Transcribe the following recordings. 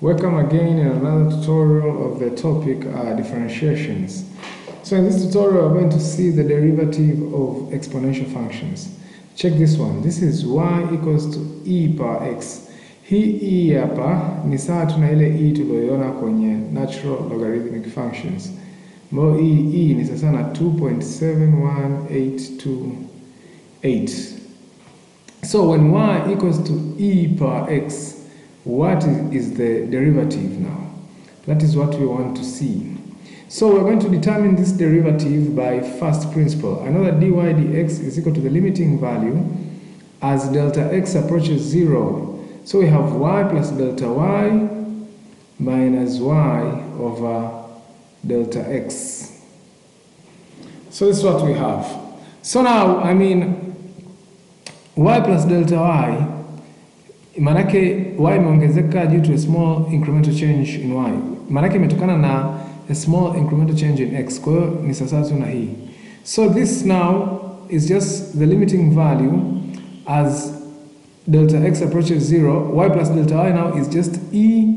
Welcome again in another tutorial of the topic differentiations. So in this tutorial we're going to see the derivative of exponential functions. Check this one. This is y equals to e power x. Hii hapa ni sawa tu na ile e tuliyoiona kwenye natural logarithmic functions. Ambayo hii ni sasa na 2.71828. So when y equals to e power x, what is the derivative now? That is what we want to see. So we're going to determine this derivative by first principle. I know that dy dx is equal to the limiting value as delta x approaches 0. So we have y plus delta y minus y over delta x. So this is what we have. So now, y plus delta y, manake y imeongezeka due to a small incremental change in y. Manake imetokana na a small incremental change in x. Kwa hiyo ni sasa tu na hii. So this now is just the limiting value as delta x approaches 0. Y plus delta y now is just e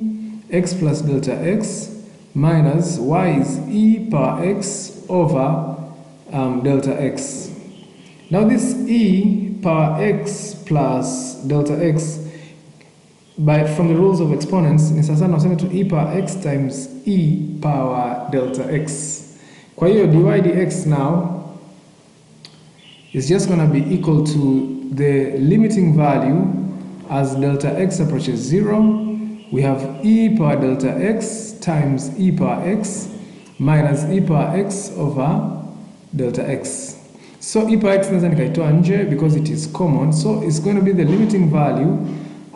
x plus delta x minus y is e power x over delta x. Now this e power x plus delta x, from the rules of exponents, ni sasa nasema to e power x times e power delta x. Kwa hiyo dy dx now is just going to be equal to the limiting value as delta x approaches 0. We have e power delta x times e power x minus e power x over delta x. So e power x naweza nikaitoa nje because it is common. So it's going to be the limiting value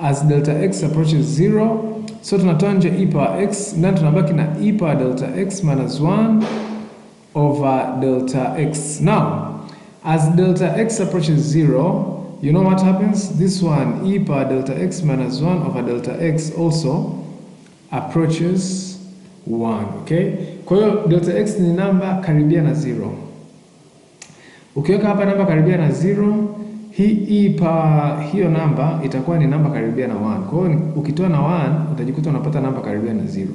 as delta x approaches 0. So tunatoa nje e power x, then tunabaki na e power delta x minus 1 over delta x. Now, as delta x approaches 0, you know what happens? This one, e power delta x minus 1 over delta x, also approaches 1, okay? Kwa hiyo delta x ni namba karibia na 0. Ukiweka hapa namba karibia na 0, hii power hiyo namba itakuwa ni namba karibia na 1. Kwa hiyo ukitoa na 1 utajikuta unapata namba karibia na 0.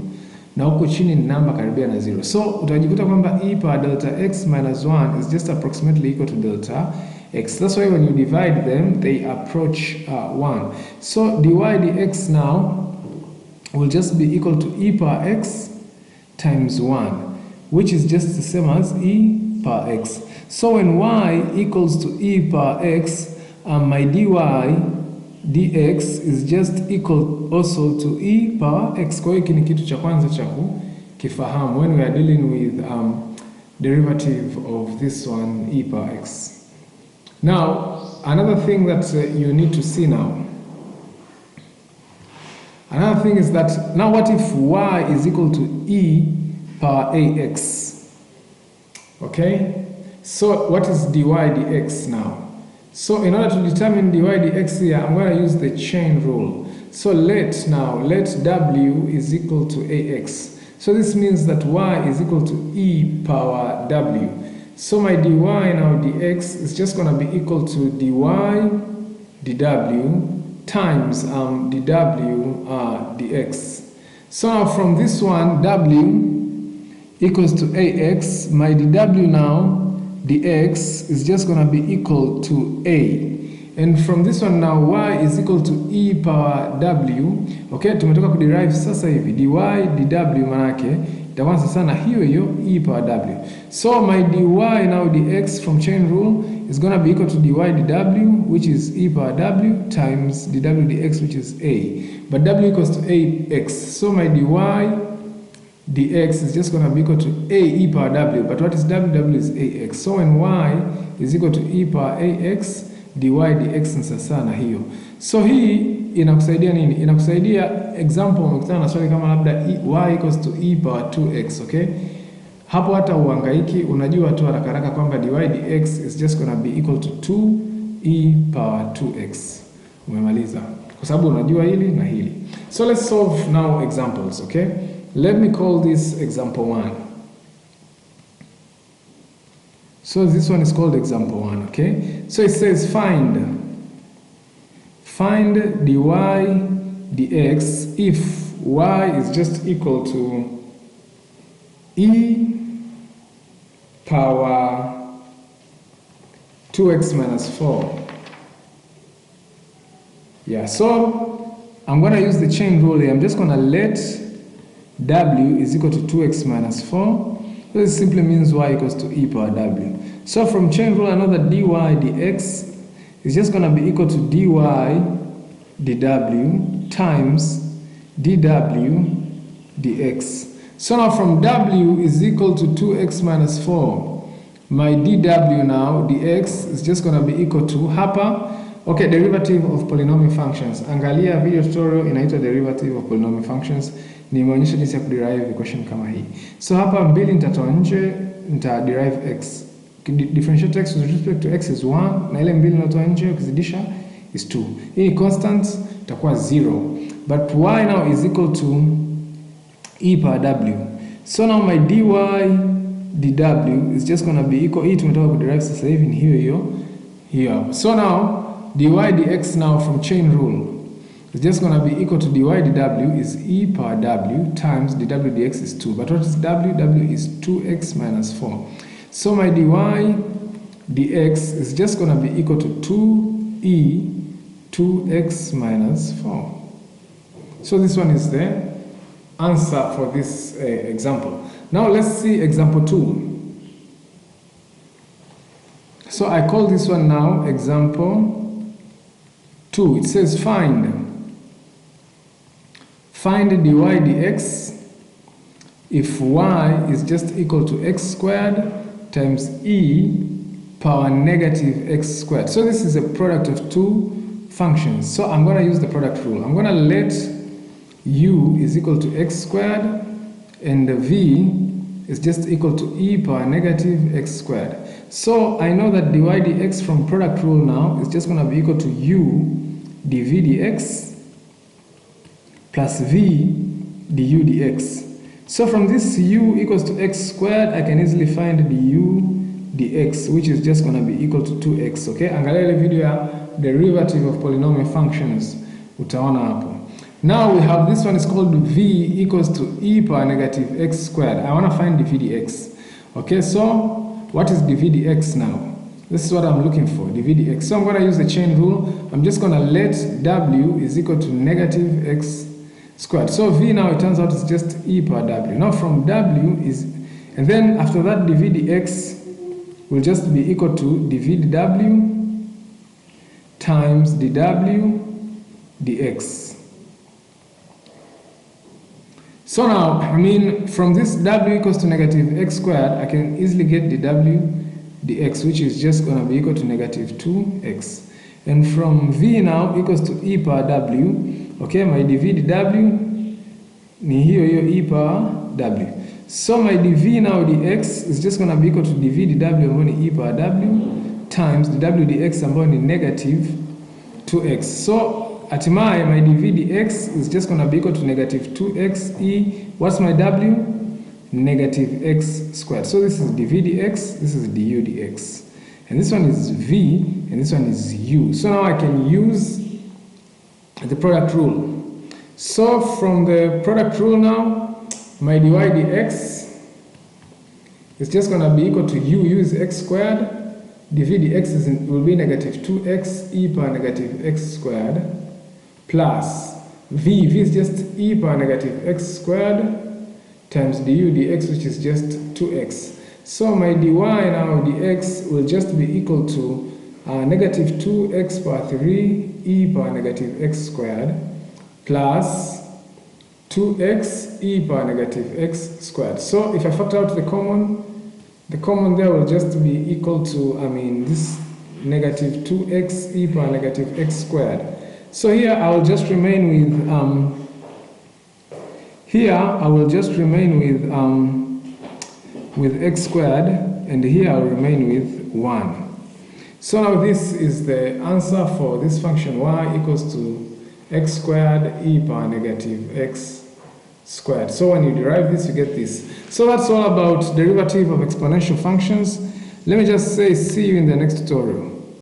Na huko chini ni namba karibia na 0. So utajikuta kwamba e power delta x minus 1 is just approximately equal to delta x. That's why when you divide them, they approach 1. So dy dx now will just be equal to e power x times 1, which is just the same as e power x. So when y equals to e power x, my dy dx is just equal also to e power x. Kwa hiyo hiki ni kitu cha kwanza cha kukifahamu when we are dealing with derivative of this one, e power x. Now, another thing that you need to see now. Another thing is that, now what if y is equal to e power ax? Okay? So what is dy dx now? So in order to determine dy dx here, I'm going to use the chain rule. So let w is equal to ax. So this means that y is equal to e power w. So my dy now dx is just going to be equal to dy dw times dw dx. So now from this one, w equals to ax, my dw now dx is just going to be equal to a. And from this one now, y is equal to e power w. Okay, tumetoka kuderive sasa hivi. dy dw manake itakuwa sasa na hiyo e power w. So my dy now dx from chain rule is going to be equal to dy dw, which is e power w, times dw dx, which is a. But w equals to ax. So my dy dx is just going to be equal to a e power w. But what is w? W is ax. So when y is equal to e power ax, dy dx ni sasa na hiyo. So hii inakusaidia nini? Inakusaidia example umekutana na swali kama labda y equals to e power 2x, okay? Hapo hata uhangaiki, unajua tu haraka haraka kwamba dy dx is just going to be equal to 2e power 2x. Umemaliza. Kwa sababu unajua hili na hili. So let's solve now examples, okay? Let me call this example 1. So this one is called example 1, okay? So it says find dy dx if y is just equal to e power 2x minus 4. Yeah, so I'm going to use the chain rule here. I'm just going to let w is equal to 2x minus 4. So this simply means y equals to e power w. So from chain rule, I know that dy dx is just going to be equal to dy dw times dw dx. So now from w is equal to 2x minus 4, my dw now dx is just going to be equal to hapa. Okay, derivative of polynomial functions. Angalia video tutorial inaitwa derivative of polynomial functions. Nimeonyesha jinsi ya kuderive equation kama hii. So hapa mbili nitatoa nje, nita derive x. Differentiate x with respect to x is 1, na ile mbili natoa nje ukizidisha is 2. Hii ni constant, itakuwa 0. But y now is equal to e power w. So now my dy dw is just going to be equal, hii tumetoka kuderive sasa hivi ni hiyo. So now dy dx now from chain rule is just going to be equal to dy dw is e power w times dw dx is 2. But what is w? W is 2x minus 4. So my dy dx is just going to be equal to 2e 2x minus 4. So this one is the answer for this example. Now let's see example 2. So I call this one now example 2. It says find dy dx if y is just equal to x squared times e power negative x squared. So this is a product of two functions. So I'm going to use the product rule. I'm going to let u is equal to x squared and v is just equal to e power negative x squared. So I know that dy dx from product rule now is just going to be equal to u dv dx plus v du dx. So from this u equals to x squared, I can easily find du dx, which is just going to be equal to 2x. Okay, angalia ile video ya derivative of polynomial functions, utaona hapo. Now we have this one is called v equals to e power negative x squared. I want to find dv dx. Okay, so what is dv dx now? This is what I'm looking for, dv dx. So I'm going to use the chain rule. I'm just going to let w is equal to negative x squared. So v now it turns out is just e power w. Now from w is, and then after that dv dx will just be equal to dv dw times dw dx. So now, I mean, from this w equals to negative x squared, I can easily get dw dx, which is just going to be equal to negative 2x. And from v now equals to e power w, okay, my dv dw ni hiyo e power w. So my dv now dx is just going to be equal to dv dw ambayo ni e power w times dw dx ambayo ni negative 2x. So hatimaye my dv dx is just going to be equal to negative 2x e, what's my w? Negative x squared. So this is dv dx, this is du dx. And this one is v, and this one is u. So now I can use the product rule. So from the product rule now, my dy dx is just going to be equal to u is x squared, dv dx will be negative 2x e power negative x squared, plus v is just e power negative x squared times du dx, which is just 2x. So my dy now dx will just be equal to negative 2x power 3 e power negative x squared plus 2x e power negative x squared. So if I factor out the common there will just be equal to, I mean, this negative 2x e power negative x squared. So here I will just remain with with x squared, and here I'll remain with 1. So now this is the answer for this function y equals to x squared e power negative x squared. So when you derive this, you get this. So that's all about derivative of exponential functions. Let me just say see you in the next tutorial.